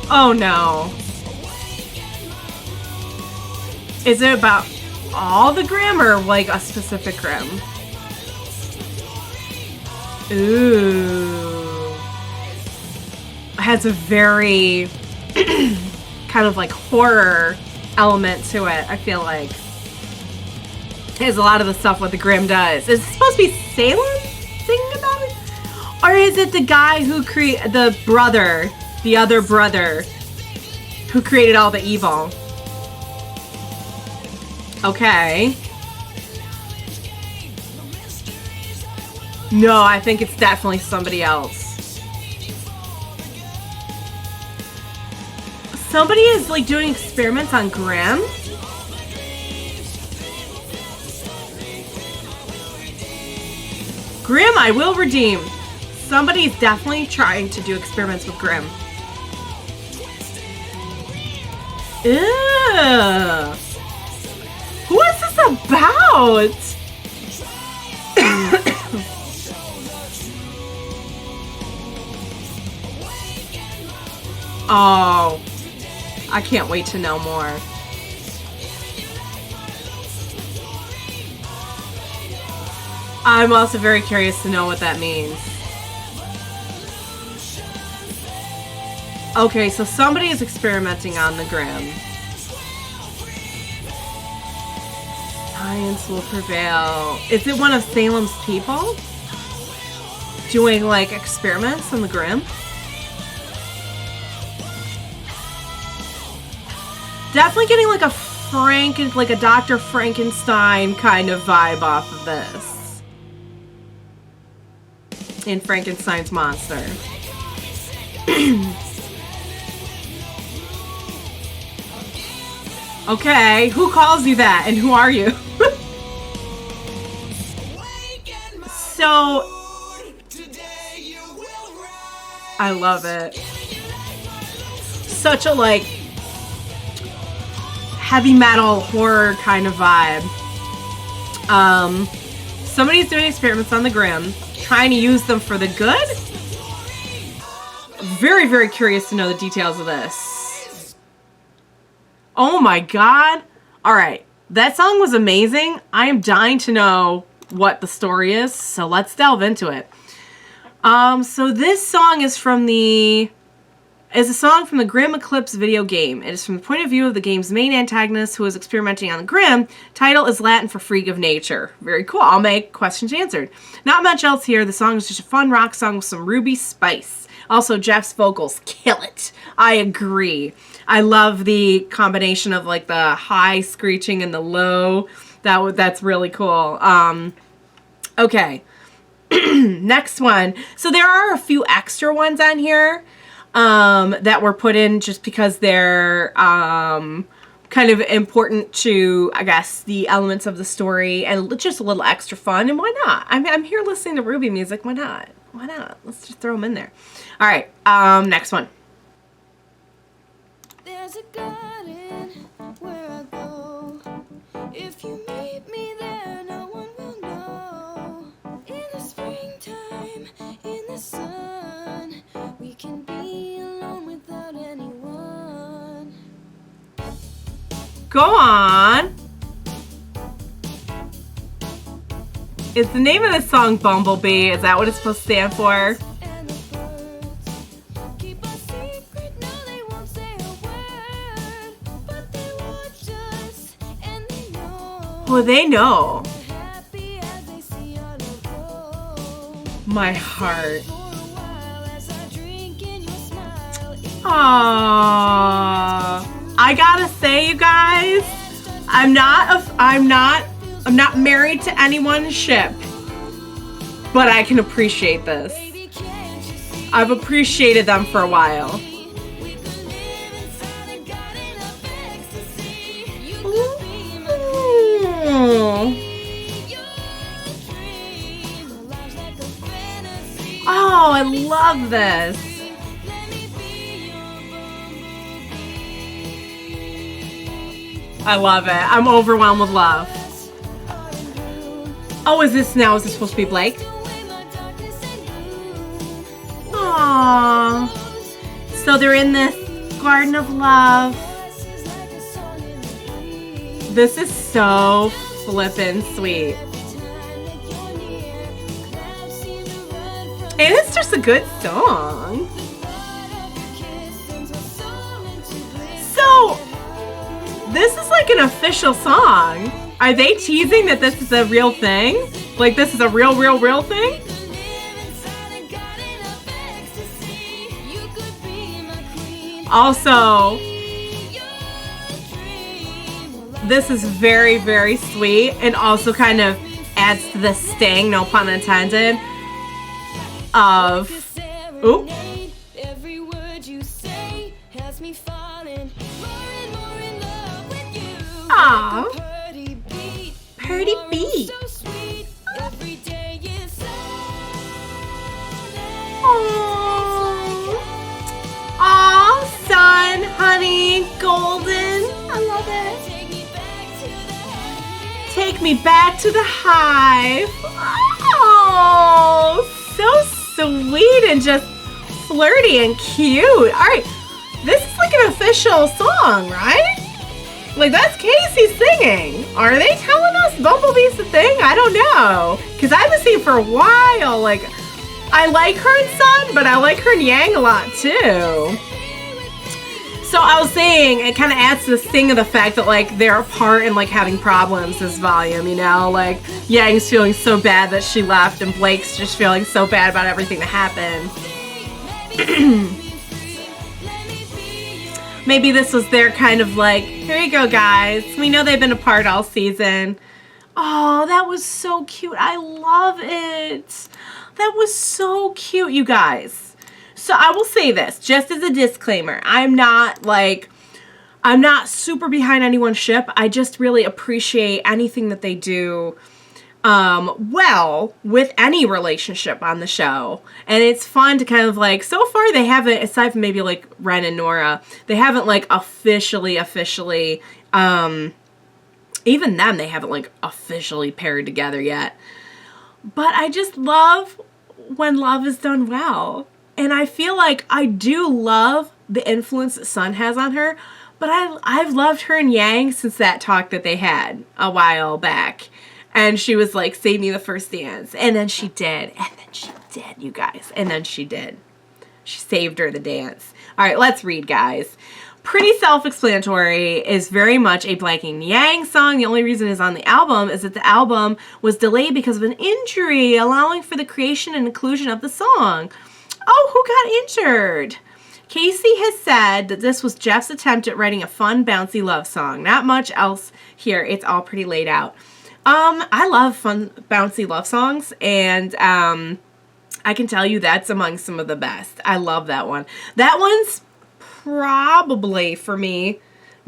Oh no. Is it about all the Grimm or like a specific Grimm? Ooh. It has a very kind of like horror element to it, I feel like. It has a lot of the stuff what the Grimm does. Is it supposed to be Salem singing about it? Or is it the guy who created the other brother who created all the evil? Okay. No, I think it's definitely somebody else. Somebody is like doing experiments on Grimm. Grimm, I will redeem. Somebody's definitely trying to do experiments with Grimm. Ew. Who is this about? Oh, I can't wait to know more. I'm also very curious to know what that means. Okay, so somebody is experimenting on the Grimm. Science will prevail. Is it one of Salem's people? Doing like experiments on the Grimm? Definitely getting like a Dr. Frankenstein kind of vibe off of this. In Frankenstein's monster. Okay, who calls you that and who are you? So, I love it. Such a like heavy metal horror kind of vibe. Somebody's doing experiments on the Grimm, trying to use them for the good. Very, very curious to know the details of this. Oh my god. Alright, that song was amazing. I am dying to know what the story is, so let's delve into it. So this song is a song from the Grimm Eclipse video game. It is from the point of view of the game's main antagonist who is experimenting on the Grimm. Title is Latin for freak of nature. Very cool. I'll make questions answered. Not much else here. The song is just a fun rock song with some Ruby spice. Also, Jeff's vocals kill it. I agree. I love the combination of like the high screeching and the low. That's really cool. Okay. Next one. So there are a few extra ones on here that were put in just because they're kind of important to, I guess, the elements of the story and just a little extra fun. And why not? I'm here listening to RWBY music. Why not? Why not? Let's just throw them in there. All right. Next one. There's a garden where I go. If you meet me there, no one will know. In the springtime, in the sun, we can be alone without anyone. Go on. Is the name of the song Bumblebee? Is that what it's supposed to stand for? And the birds keep a secret, no, they won't say a word. But they watch us, and they know. Well, they know. We're happy as they see our love grow. My heart. For a while as I drink in your smile. Aww. I gotta say, you guys, I'm not married to anyone's ship, but I can appreciate this. Baby, can't you see? I've appreciated them for a while. We could live inside a garden of ecstasy. You could be my your dream. Life's like a fantasy. Oh, I love this. Let me be your Bumblebee. I love it. I'm overwhelmed with love. Oh, is this supposed to be Blake? Aww. So they're in this garden of love. This is so flippin' sweet. And it's just a good song. So, this is like an official song. Are they teasing that this is a real thing? Like this is a real thing? Also, this is very, very sweet and also kind of adds to the sting, no pun intended, of, oop. Every word you say has gets me falling more and more in love with you. Aw. Like a pretty beat. Pretty You're beat. so sweet. Every day is Aw, sun, honey, golden. I love it. take me back to the hive. Take me back to the hive. Oh, so sweet and just flirty and cute. All right, this is like an official song, right? Like, that's Casey singing. Are they telling us Bumblebee's the thing? I don't know. Because I've been seeing for a while, like, I like her and Sun, but I like her and Yang a lot too. So I was saying, it kind of adds to this thing of the fact that, like, they're apart and, like, having problems this volume, you know? Like, Yang's feeling so bad that she left, and Blake's just feeling so bad about everything that happened. Maybe this was their kind of like, here you go, guys. We know they've been apart all season. Oh, that was so cute. I love it. That was so cute, you guys. So I will say this, just as a disclaimer. I'm not super behind anyone's ship. I just really appreciate anything that they do well with any relationship on the show. And it's fun to kind of like, so far they haven't, aside from maybe like Ren and Nora, they haven't like officially, even them, they haven't like officially paired together yet. But I just love when love is done well. And I feel like I do love the influence that Sun has on her, but I've loved her and Yang since that talk that they had a while back. And she was like, save me the first dance. And then she did. And then she did, you guys. And then she did. She saved her the dance. All right, let's read, guys. Pretty self-explanatory is very much a Blanking Yang song. The only reason it's on the album is that the album was delayed because of an injury, allowing for the creation and inclusion of the song. Oh, who got injured? Casey has said that this was Jeff's attempt at writing a fun, bouncy love song. Not much else here. It's all pretty laid out. I love fun, bouncy love songs, and I can tell you that's among some of the best. I love that one. That one's probably, for me,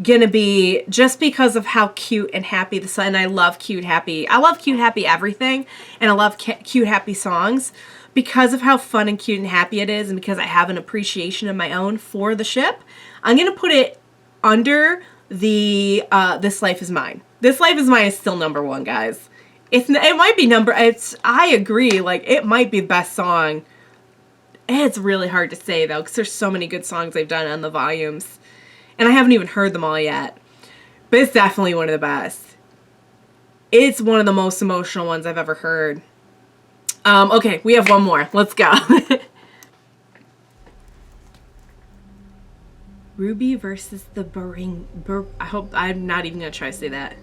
gonna be just because of how cute and happy the song, and I love cute, happy everything, and I love cute, happy songs. Because of how fun and cute and happy it is, and because I have an appreciation of my own for the ship, I'm going to put it under the This Life Is Mine. This Life Is Mine is still number one, guys. It might be I agree, like, it might be the best song. It's really hard to say, though, because there's so many good songs they've done on the volumes. And I haven't even heard them all yet. But it's definitely one of the best. It's one of the most emotional ones I've ever heard. Okay, we have one more. Let's go. RWBY versus the Boring. I hope I'm not even gonna try to say that.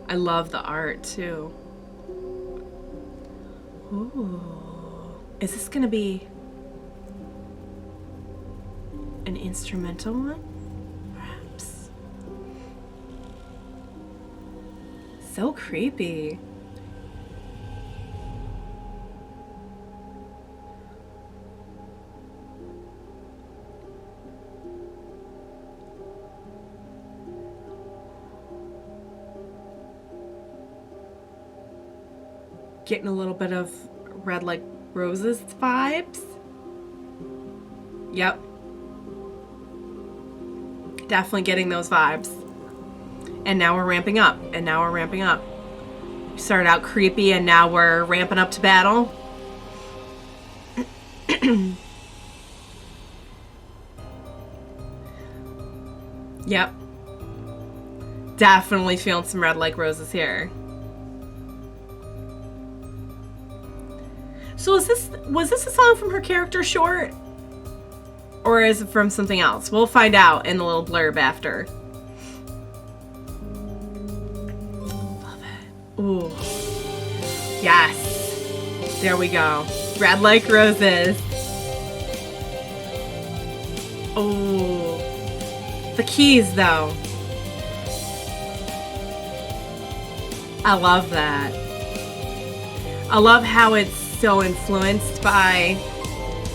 I love the art too. Ooh, is this gonna be an instrumental one? Perhaps. So creepy. Getting a little bit of Red Like Roses vibes. Yep. Definitely getting those vibes. And now we're ramping up. And now we're ramping up. We started out creepy and now we're ramping up to battle. Yep. Definitely feeling some Red Like Roses here. So was this a song from her character short? Or is it from something else? We'll find out in the little blurb after. Love it. Ooh. Yes. There we go. Red Like Roses. Oh. The keys, though. I love that. I love how it's so influenced by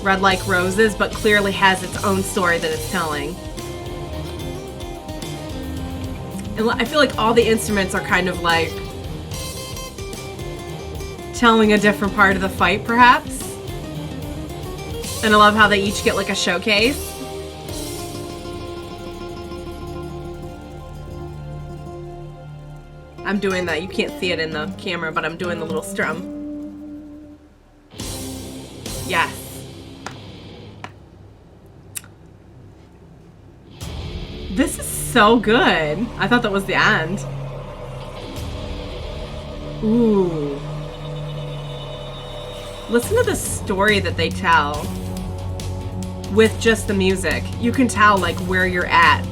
Red Like Roses, but clearly has its own story that it's telling. And I feel like all the instruments are kind of like telling a different part of the fight, perhaps. And I love how they each get like a showcase. I'm doing that. You can't see it in the camera, but I'm doing the little strum. Yes. This is so good. I thought that was the end. Ooh. Listen to the story that they tell with just the music. You can tell like where you're at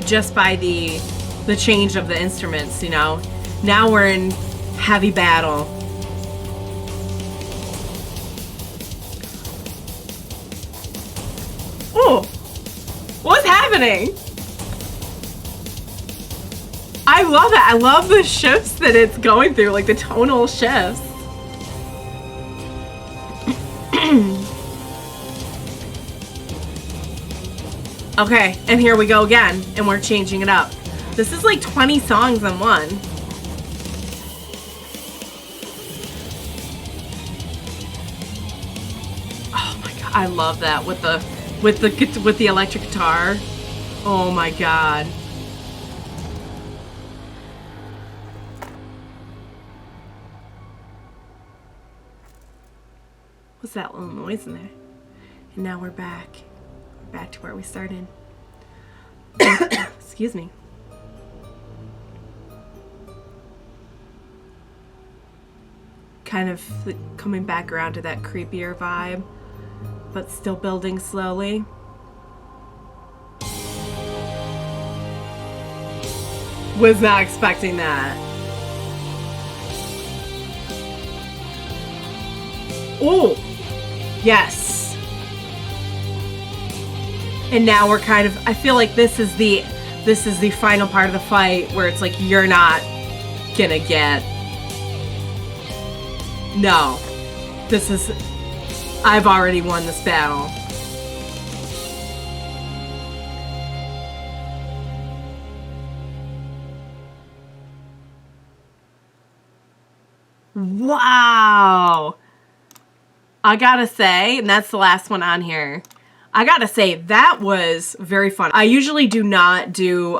just by the change of the instruments, you know. Now we're in heavy battle. Oh, what's happening? I love it. I love the shifts that it's going through, like the tonal shifts. Okay, and here we go again, and we're changing it up. This is like 20 songs in one. Oh my god, I love that with the electric guitar. Oh my god. What's that little noise in there? And now we're back. We're back to where we started. Excuse me. Kind of coming back around to that creepier vibe, but still building slowly. Was not expecting that. Oh, yes. And now we're kind of, I feel like this is the final part of the fight where it's like you're not gonna get. No, I've already won this battle. Wow. I gotta say, and that's the last one on here, I gotta say, that was very fun. I usually do not do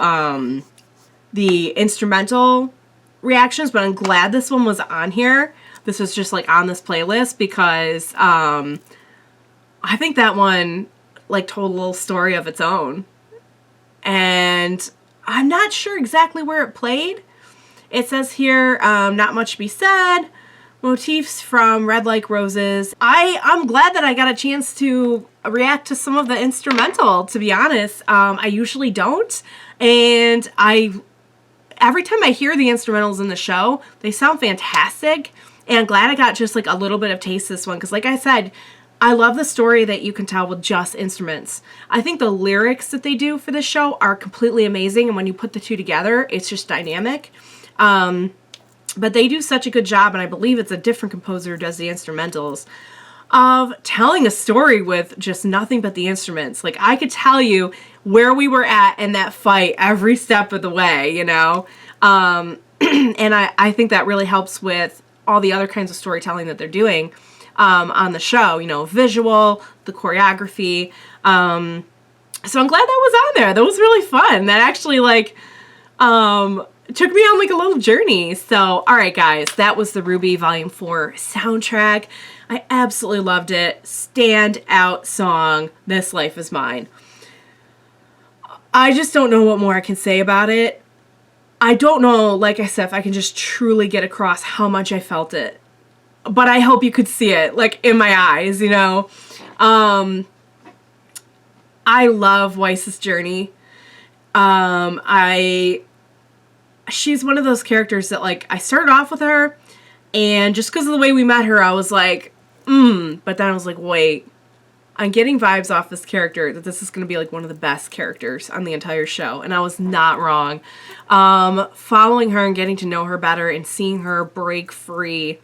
the instrumental reactions, but I'm glad this one was on here. This was just like on this playlist because I think that one like told a little story of its own. And I'm not sure exactly where it played. It says here, not much to be said. Motifs from Red Like Roses. I'm glad that I got a chance to react to some of the instrumental, to be honest. I usually don't. And every time I hear the instrumentals in the show, they sound fantastic. And I'm glad I got just like a little bit of taste this one. Because like I said, I love the story that you can tell with just instruments. I think the lyrics that they do for this show are completely amazing. And when you put the two together, it's just dynamic. But they do such a good job, and I believe it's a different composer who does the instrumentals, of telling a story with just nothing but the instruments. Like, I could tell you where we were at in that fight every step of the way, you know? And I think that really helps with all the other kinds of storytelling that they're doing on the show, you know, visual, the choreography. So I'm glad that was on there. That was really fun. That actually, like, took me on like a little journey. So, all right, guys, that was the RWBY Volume 4 soundtrack. I absolutely loved it. Standout song, This Life Is Mine. I just don't know what more I can say about it. I don't know, like I said, if I can just truly get across how much I felt it. But I hope you could see it, like, in my eyes, you know? I love Weiss's journey. She's one of those characters that, like, I started off with her, and just because of the way we met her, I was like, but then I was like, wait, I'm getting vibes off this character that this is going to be, like, one of the best characters on the entire show, and I was not wrong. Following her and getting to know her better and seeing her break free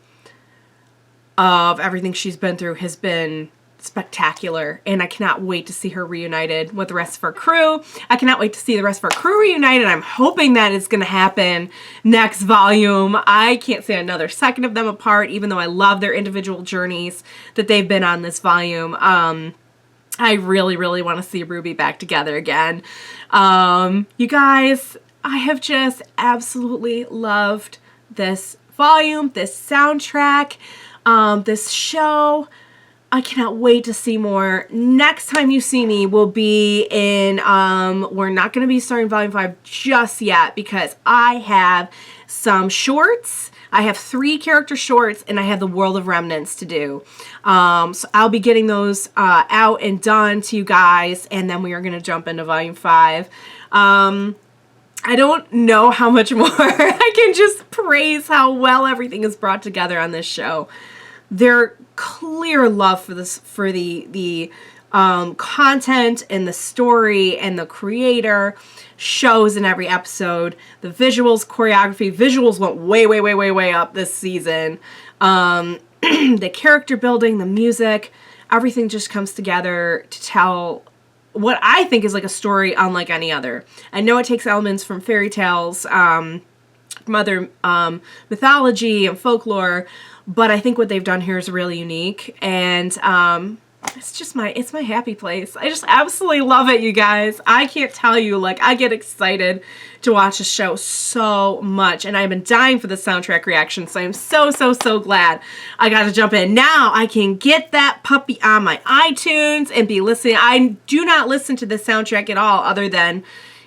of everything she's been through has been spectacular, and I cannot wait to see her reunited with the rest of her crew. I cannot wait to see the rest of our crew reunited. I'm hoping that it's going to happen next volume. I can't say another second of them apart, even though I love their individual journeys that they've been on this volume. I really, really want to see RWBY back together again. You guys, I have just absolutely loved this volume, this soundtrack, this show. I cannot wait to see more. Next time you see me will be in, we're not going to be starting Volume 5 just yet because I have some shorts. I have 3 character shorts, and I have the World of Remnants to do. So I'll be getting those out and done to you guys, and then we are going to jump into Volume 5. I don't know how much more. I can just praise how well everything is brought together on this show. Their clear love for this, for the content and the story and the creator shows in every episode. The visuals, choreography, visuals went way up this season. The character building, the music, everything just comes together to tell what I think is like a story unlike any other. I know it takes elements from fairy tales, from other mythology and folklore, but I think what they've done here is really unique, and it's my happy place. I just absolutely love it, you guys. I can't tell you, like, I get excited to watch the show so much, and I've been dying for the soundtrack reaction, so I'm so glad I got to jump in. Now I can get that puppy on my iTunes and be listening. I do not listen to the soundtrack at all other than,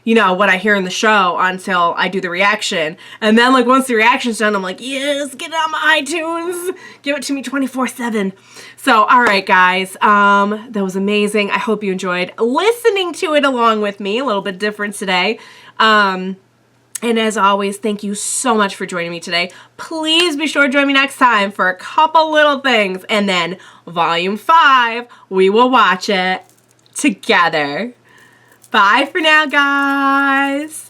you know, what I hear in the show until I do the reaction. And then, like, once the reaction's done, I'm like, yes, get it on my iTunes. Give it to me 24/7. So, all right, guys. That was amazing. I hope you enjoyed listening to it along with me. A little bit different today. And as always, thank you so much for joining me today. Please be sure to join me next time for a couple little things. And then Volume 5, we will watch it together. Bye for now, guys.